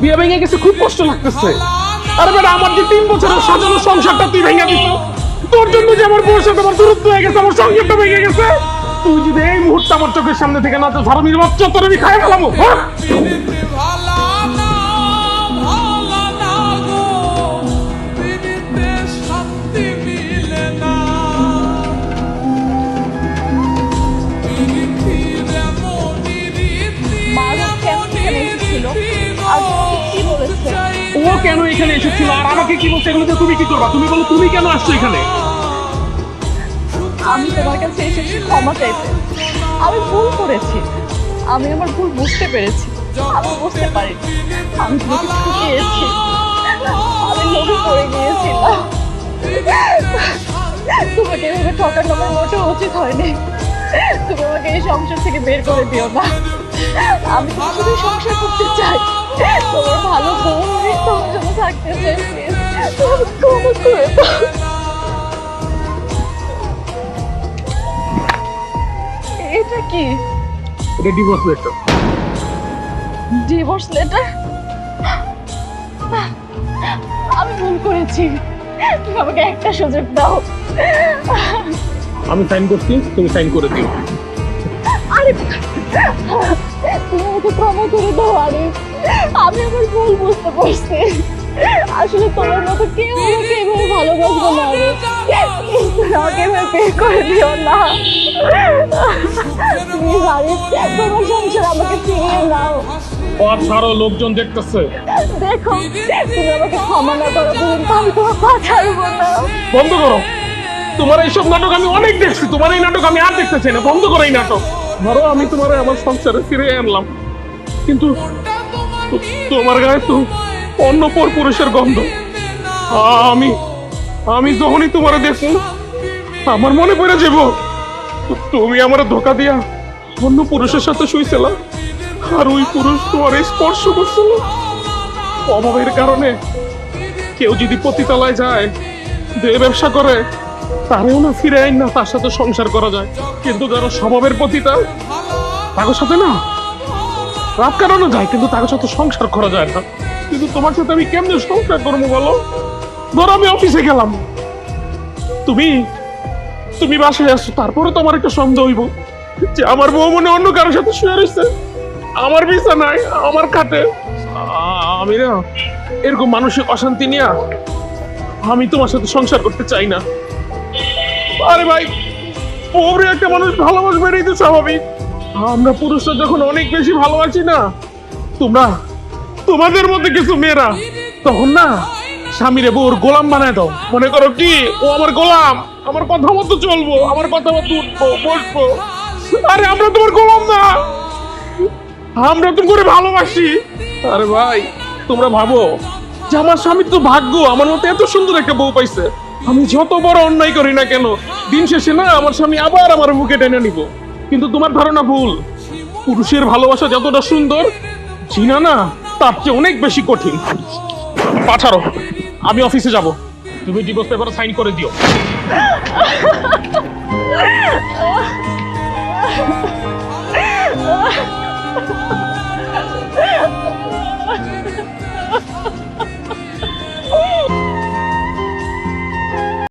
বিয়ে ভেঙে গেছে, খুব কষ্ট লাগতেছে। আরে বেটা, আমার যে 3 বছরের সাজানো সংসারটা তুই ভেঙে দিস। তোর জন্য যে আমার বউর সাথে আমার দূরত্ব হয়ে গেছে, আমার সংসারটা ভেঙে গেছে। তুই যদি এই মুহূর্তে আমার চোখের সামনে থেকে না তো হারামির বাচ্চা, তোর আমি খাই ফেলাবো। ও কেন এখানে এসেছিল আর আমাকে কি বলছে এগুলো? তুমি কি করবা? তুমি বলো, তুমি কেন আসছো এখানে? আমি তোমার কাছে এসেছি ক্ষমা চাইতে। আমি ভুল করেছি, আমি আমার ভুল বুঝতে পেরেছি। আমি বুঝতে পারি আমি তোমাকে ঠকিয়েছি, আমি লোভে পড়ে গিয়েছিলাম। তোমাকে এভাবে ঠকানো আমার মোটেও উচিত হয়নি। তুমি আমাকে এই সংসার থেকে বের করে দিও না। আমি তোমার সাথে সংসার করতে চাই, তোমার ভালো বউ হয়ে তোমার জন্য থাকতে চাই। তুমি ক্ষমা করে দাও। এটা কি? এটা ডিভোর্স লেটার। Divorce letter? আমি ভুল করেছি, তুমি আমাকে একটা সুযোগ দাও। আমি সাইন করছি, তুমি সাইন করে দিও। আরে তুমি আমাকে ক্ষমা করে দাও। আরে আমি আমার ভুল বুঝতে পারছি। আসলে তোমার মতো কেউ আমাকে এভাবে ভালোবাসবে না। আরে আমাকে এভাবে বের করে দিও না। প্লিজ আরে, তোমার সংসার আমাকে ফিরিয়ে নাও। পথ ছাড়ো, লোকজন দেখতেছে। দেখো, তুমি আমাকে ক্ষমা না করো পর্যন্ত আমি তোমার পা ছাড়বো না। বন্ধ করো, তোমার এইসব নাটক আমি অনেক দেখছি। তোমার এই নাটক আমি আর দেখতে চাই না। বন্ধ করো এই নাটক। ধরো আমি তোমার আমার সংসারে ফিরে আনলাম, কিন্তু তোমার গায়ে তো অন্য পর পুরুষের গন্ধ। আমি আমি যখনই তোমার দেখো আমার মনে পড়ে যাব তুমি আমার ধোকা দিয়া অন্য পুরুষের সাথে শুইছিল, আর ওই পুরুষ তোমার স্পর্শ করছিল। অভাবের কারণে কেউ যদি পতিতালায় যায়, যে ব্যবসা করে, তারেও না ফিরে আইন না তার সাথে সংসার করা যায়। কিন্তু যারা স্বভাবের পতিতা, তাদের সাথে না রাত কাটানো যায়, কিন্তু তাদের সাথে সংসার করা যায় না। কিন্তু তোমার সাথে আমি কেমনে সংসার করবো বলো? ধরো আমি অফিসে গেলাম, তুমি তুমি বাসায় আসছো, তারপরে তো আমার একটা সন্দেহ হইব যে আমার বউ মনে অন্য কারোর সাথে শুয়ে রয়েছে আমার বিছানায়, আমার খাটে। আমি না এরকম মানসিক অশান্তি নিয়ে আমি তোমার সাথে সংসার করতে চাই না। আরে ভাই, বউরে একটা মানুষ ভালোবাসবে, এটাই তো স্বাভাবিক। আমরা পুরুষরা যখন অনেক বেশি ভালোবাসি না, তোমাদের মধ্যে কিছু মেয়েরা তখন না স্বামীরে বউর গোলাম বানায় দাও। মনে করো কি ও আমার গোলাম, আমার কথা মতো চলবো, আমার কথা মতো উঠবো বসবো। আরে আমরা তোমার গোলাম না, আমরা তুমি করে ভালোবাসি। আরে ভাই, তোমরা ভাবো যে আমার স্বামীর তো ভাগ্য আমার মতো এত সুন্দর একটা বউ পাইছে। আমি যত বড় অন্যায় করি না কেন, দিন শেষে না আমার স্বামী আবার আমার বুকে টেনে নিব। কিন্তু তোমার ধারণা ভুল। পুরুষের ভালোবাসা যতটা সুন্দর, জিনা না তার চেয়ে অনেক বেশি কঠিন। পাঠারো, আমি অফিসে যাব, তুমি ডিভোর্স পেপারে সাইন করে দিও।